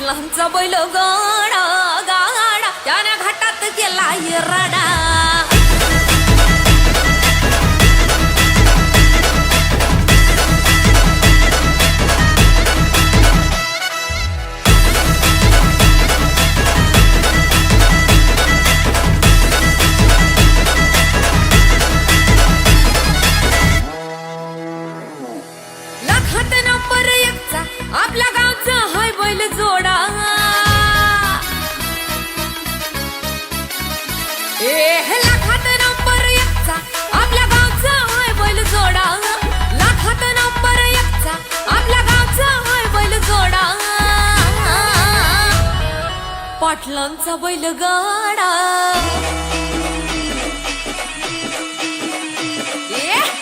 पाटलांचा बैल गाडा गाडा त्याने घाटात गेला राडा लाखात नंबर एकचा आपल्या गावचा हाय बैल जोडा लाखात नंबर एकचा आपल्या गावचा हाय बैल जोडा लाखात नंबर एकचा आपल्या गावचा हाय बैल जोडा पाटलांचा बैल गाडा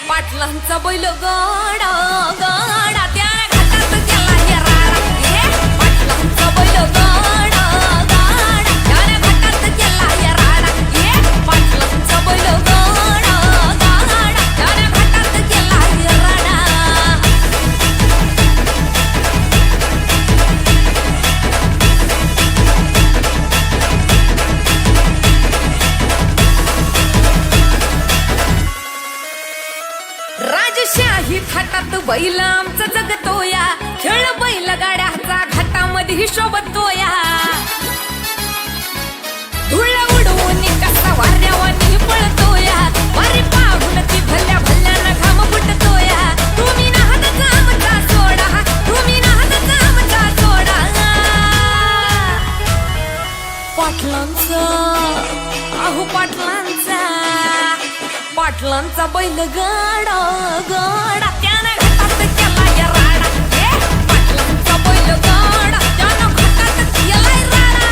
पाटलांचा बैल गाडा गाडा त्याने घाटात गेला राडा पाटलांचा बैल गाडा गाडा त्याने घाटात गेला राडा पाटलांचा बैल गाडा गाडा त्याने घाटात गेला राडा राजशाही थाटात बैल आमचा जगतोया खेळ बैल गाड्याचा घाटामध्ये शोभतोया धुळ उडवून कसा वाऱ्यावानी पळतोया वारी पाहून ती भल्या भल्यानं घाम फुटतोया तुम्ही नाहतचा आमचा सोडा तुम्ही नाहतचा आमचा सोडा पाटलांचा आहो पाटलांचा पाटलांचा बैल गाडा गाडा त्याने घाटात केला राडा पाटलांचा बैल गाडा त्यानं घाटात केला राडा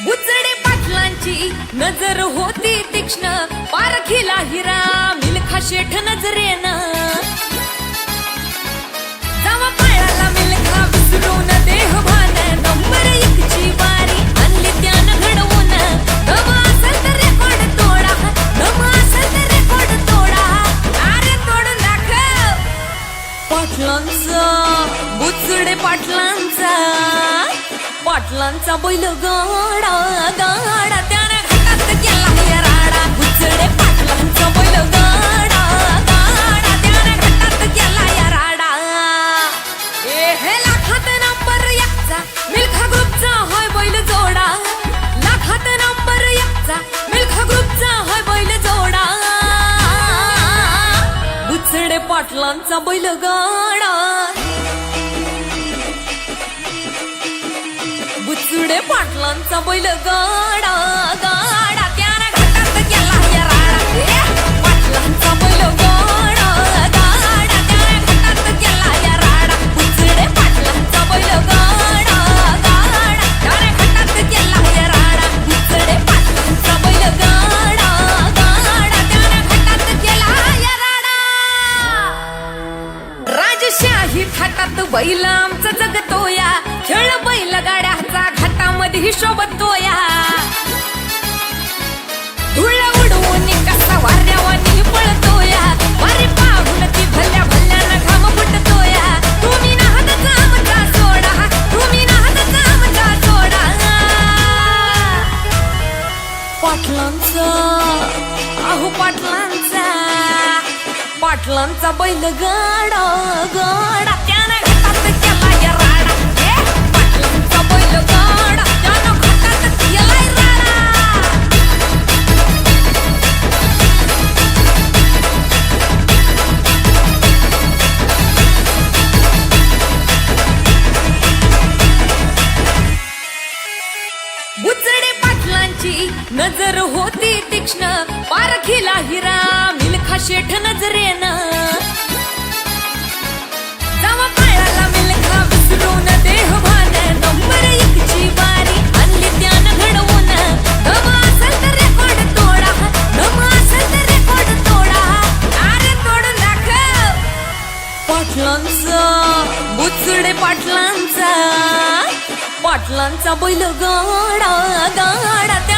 बुचडे पाटलांची नजर होती तीक्ष्ण पारखीला हिरा मिल्खा शेठ नजरेनं जावा पायाला मिल्खा विसरून देहभान नंबर एकची बारी आणली त्यानं घडवून दम असेल तर रेकॉर्ड तोडा दम असेल तर रेकॉर्ड तोडा अरे तोडून दाखव पाटलांचा बुचडे पाटलांचा पाटलांचा बैल गाडा गाडा त्याने घाटात गेला राडा बुचडे पाटलांचा बैल गाडा गाडा त्याने घाटात गेला राडा लाखात नंबर एकचा मिल्खा ग्रुपचा हाय बैल जोडा लाखात नंबर एकचा मिल्खा ग्रुपचा हाय बैल जोडा बुचडे पाटलांचा बैल गाडा बुचडे पाटलांचा बैल गाडा गाडा त्याने घाटात गेला राडा पाटलांचा बैल गाडा गाडा त्याने घाटात गेला राडा बुचडे पाटलांचा बैल गाडा गाडा त्याने घाटात गेला राडा बुचडे पाटलांचा बैल गाडा गाडा त्याने घाटात गेला राडा राजशाही थाटात बैल आमचा जगतोया खेळ बैल गाड्याचा घाटामध्ये शोभतोया धुळ उडवून कसा वाऱ्यावानी पळतोया वारी पाहून ती भल्या भल्यानं घाम फुटतोया तुम्ही नाहतचा आमचा सोडा तुम्ही नाहतचा आमचा सोडा पाटलांचा आहो पाटलांचा पाटलांचा बैल गाडा गाडा त्याने घाटात केला राडा पाटलांचा बैल गाडा त्यानं घाटात केला राडा बुचडे पाटलांची नजर होती तीक्ष्ण पारखीला हिरा मिल्खा शेठ नजरेनं जावा पायाला मिल्खा विसरून देहभान नंबर एकची बारी आणली त्यानं घडवून दम असेल तर रेकॉर्ड तोडा दम असेल तर रेकॉर्ड तोडा अरे तोडून दाखव पाटलांचा बुचडे पाटलांचा पाटलांचा बैल गाडा गाडा त्या